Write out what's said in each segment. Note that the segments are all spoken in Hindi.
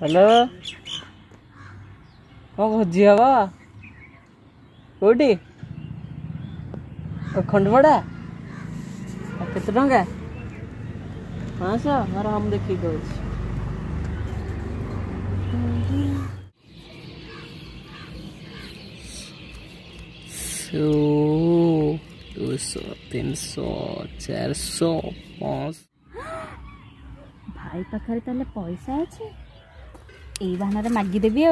हेलो कौन भोजी हम कौटी खंडपड़ा केते टंका 500 हम देखी कौन 200 300 400 500 भाई पाखरे ताले पैसा अच्छे एई बहाना रे मागी देबी आ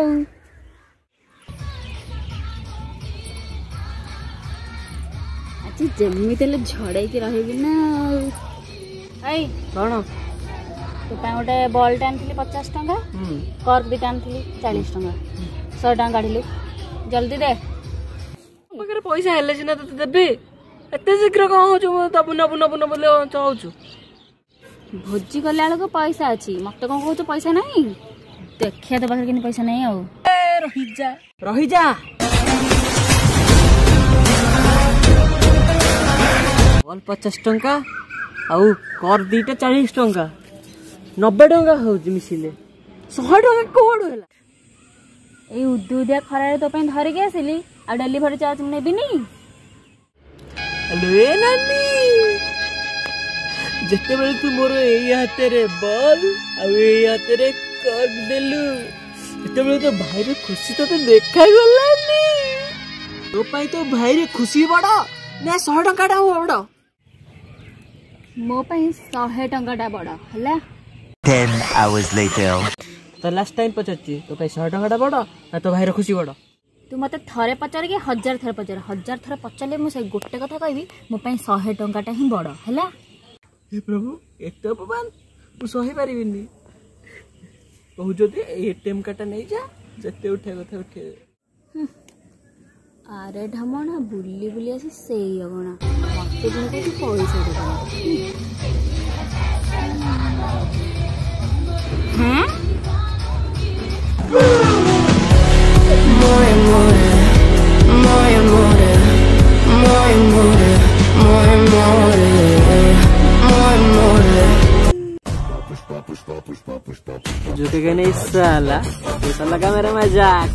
आज जमी तेले झड़ाई के रहबी ना आई कौन तो पा गोटे बॉल टान 50 टंका कर्क भी टान 40 टंका 100 टंका काढिलु जल्दी दे पाखरे पैसा हेले सिना तते देबी एते शीघ्र कौन हो दबु नबु नबु नबु चाहूचु भोजी गला को पैसा अच्छी मत कौन कहू पैसा नहीं देखिए तो पाखे कि पैसा नहीं आउ रही जा बॉल 50 टंका आउ कर दीटा 40 टंका 90 टंका हो मिसिले 100 टंका कोड होला ए उदुदिया खरा तो धरिकी आसिली आ डेलीवरी चार्ज नेबिनी हेलो ए नानी जिते बेले तू मोर एई हाथे रे बॉल आ एई हाथे रे कर्क देलु जिते बेले तो भाई रे खुशी तो देखा गलानी तो पाई तो भाई रे खुशी बड़ा ना 100 टंका टा बड़ा मो पाई 100 टंका टा बड़ा हला 10 hours later तो लास्ट टाइम पचाची तो पाई 100 टंका टा बड़ा ना तो भाई रे खुशी बड़ा तू मत थरे पचार के 1000 थरे पचार 1000 थरे पचारे मुझे गोटे कथा कहबी मो पाई 100 टंका टा ही बड़ा हला हे प्रभु एत अपमान मु सही पारिबिनी कहू जदि एटीएम कार्ड नहीं जा जते उठे कथा उठे अरे ढमणा बुली बुली आसी सेई अगणा मते दिन को पैसा दे हैं जो के नहीं साला का मेरा मजाक।